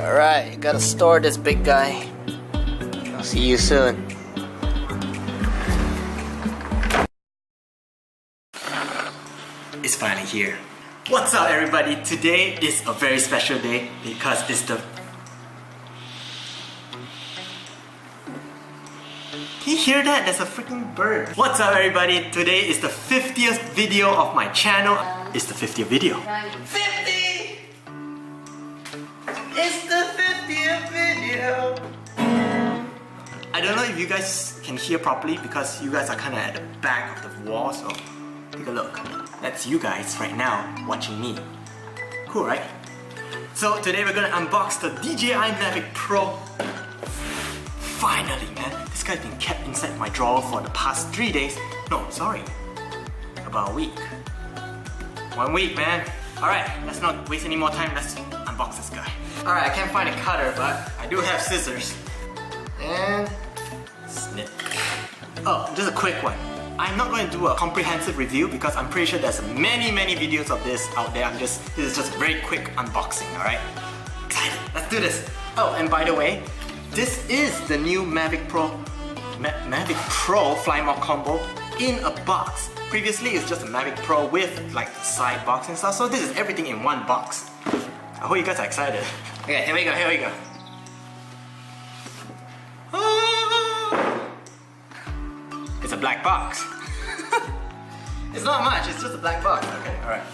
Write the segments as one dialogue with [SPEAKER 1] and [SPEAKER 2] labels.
[SPEAKER 1] Alright, gotta store this big guy. I'll see you soon. It's finally here. What's up everybody? Today is a very special day because it's the... Can you hear that? There's a freaking bird. What's up everybody? Today is the 50th video of my channel. It's the 50th video. 50! It's the 50th video! I don't know if you guys can hear properly because you guys are kind of at the back of the wall, so take a look. That's you guys right now watching me. Cool, right? So today we're gonna unbox the DJI Mavic Pro. Finally, man. This guy's been kept inside my drawer for the past 3 days. No, sorry. About a week. 1 week, man. Alright, let's not waste any more time. Let's unbox this guy. Alright, I can't find a cutter, but I do have scissors. And... snip. Oh, just a quick one. I'm not going to do a comprehensive review because I'm pretty sure there's many videos of this out there. this is just a very quick unboxing, alright? Excited, let's do this! Oh, and by the way, this is the new Mavic Pro Flymore combo in a box. Previously, it's just a Mavic Pro with like the side box and stuff, so this is everything in one box. I hope you guys are excited. Okay, here we go. It's a black box. It's not much, it's just a black box. Okay, alright.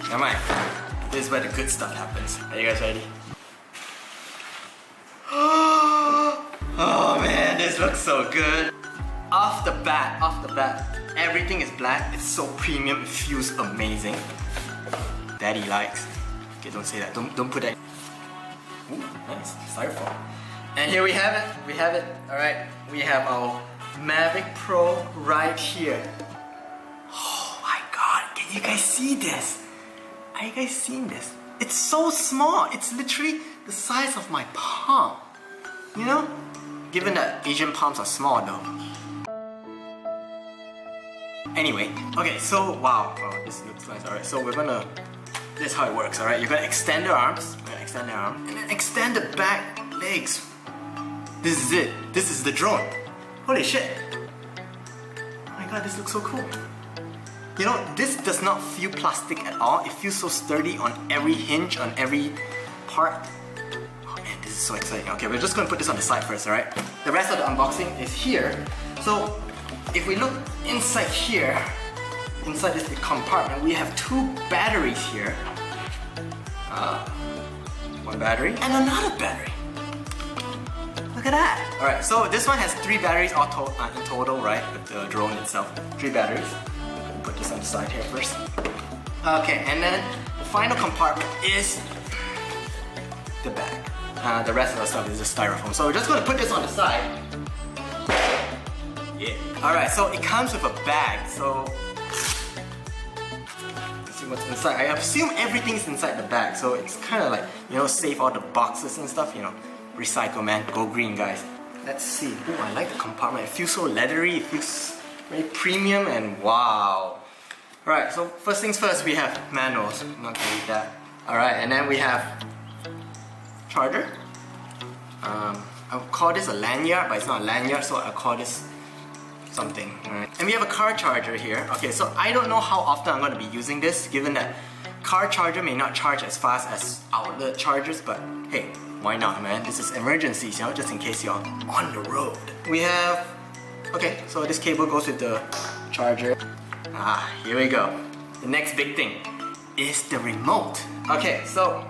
[SPEAKER 1] Never mind. This is where the good stuff happens. Are you guys ready? Oh man, this looks so good. Off the bat, everything is black. It's so premium, it feels amazing. Daddy likes. Okay, don't say that. Don't put that. Ooh, nice. Styrofoam. And here we have it. Alright, we have our Mavic Pro right here. Oh my god, can you guys see this? Are you guys seeing this? It's so small. It's literally the size of my palm. You know? Given that Asian palms are small though. Anyway, okay, so wow, this looks nice. Alright, so we're gonna... this is how it works, alright? You're gonna extend the arms, and then extend the back legs. This is it. This is the drone. Holy shit. Oh my god, this looks so cool. You know, this does not feel plastic at all. It feels so sturdy on every hinge, on every part. Oh man, this is so exciting. Okay, we're just gonna put this on the side first, alright? The rest of the unboxing is here. So, if we look inside here, inside this compartment, we have 2 batteries here. One battery and another battery. Look at that! Alright, so this one has 3 batteries in total, right? With the drone itself. 3 batteries. Put this on the side here first. Okay, and then the final compartment is the bag. The rest of the stuff is just styrofoam. So we're just gonna put this on the side. Yeah. Alright, so it comes with a bag, so let's see what's inside. I assume everything's inside the bag, so it's kinda like, you know, save all the boxes and stuff, you know. Recycle, man. Go green, guys. Let's see. Oh, I like the compartment. It feels so leathery. It feels very premium and wow. Alright, so first things first, we have manuals. I'm not gonna read that. Alright, and then we have charger. I'll call this a lanyard, but it's not a lanyard, so I'll call this something. Alright. And we have a car charger here. Okay, so I don't know how often I'm going to be using this, given that car charger may not charge as fast as outlet chargers, but hey, why not, man? This is emergencies, you know, just in case you're on the road. We have... okay, so this cable goes with the charger. Here we go. The next big thing is the remote. Okay, so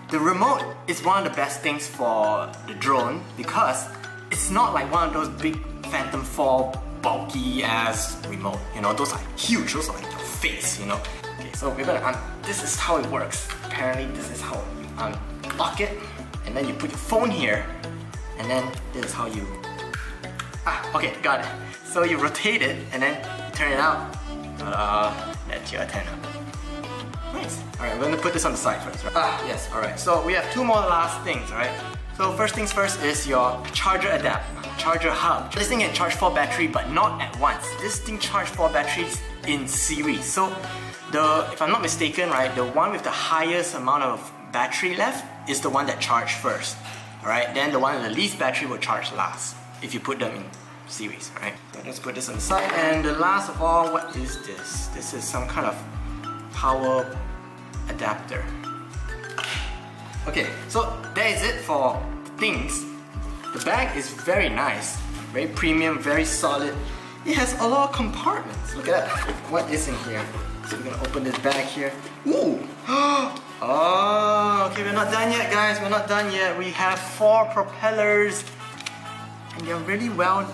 [SPEAKER 1] the remote is one of the best things for the drone because it's not like one of those big Phantom 4 bulky ass remote. You know, those are huge, those are like your face, you know. Okay, so we're gonna this is how it works. Apparently this is how you unlock it, and then you put your phone here, and then this is how you... okay, got it. So you rotate it, and then you turn it out. That's your antenna. Nice. Alright, we're gonna put this on the side first, right? Yes, alright. So we have 2 more last things, alright? So first things first is your charger charger hub. This thing can charge 4 batteries, but not at once. This thing charges 4 batteries in series. So if I'm not mistaken, right, the one with the highest amount of battery left is the one that charged first. Alright, then the one with the least battery will charge last if you put them in series, right? So let's put this on the side. And the last of all, what is this? This is some kind of power adapter. Okay, so that is it for things. The bag is very nice, very premium, very solid. It has a lot of compartments. Look at that. What is in here? So we're gonna open this bag here. Ooh! Oh, okay, we're not done yet, guys. We're not done yet. We have 4 propellers, and they're really well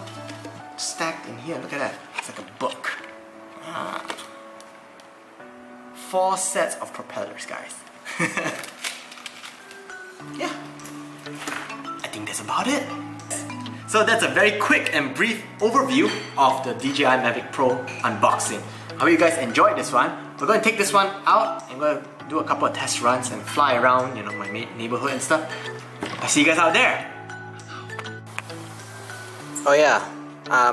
[SPEAKER 1] stacked in here. Look at that. It's like a book. 4 sets of propellers, guys. Yeah, I think that's about it. So that's a very quick and brief overview of the DJI Mavic Pro unboxing. I hope you guys enjoyed this one. We're going to take this one out and we're going to do a couple of test runs and fly around, you know, my neighborhood and stuff. I'll see you guys out there. Oh yeah,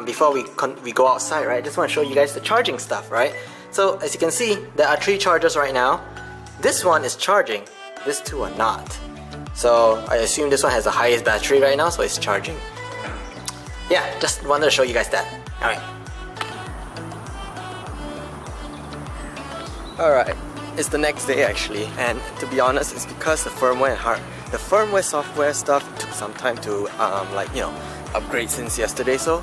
[SPEAKER 1] before we go outside, right, I just want to show you guys the charging stuff, right? So as you can see, there are 3 chargers right now. This one is charging, these 2 are not. So I assume this one has the highest battery right now, so it's charging. Yeah, just wanted to show you guys that. Alright, it's the next day actually, and to be honest, it's because the firmware software stuff took some time to upgrade since yesterday. So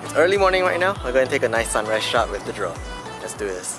[SPEAKER 1] it's early morning right now. We're going to take a nice sunrise shot with the drone. Let's do this.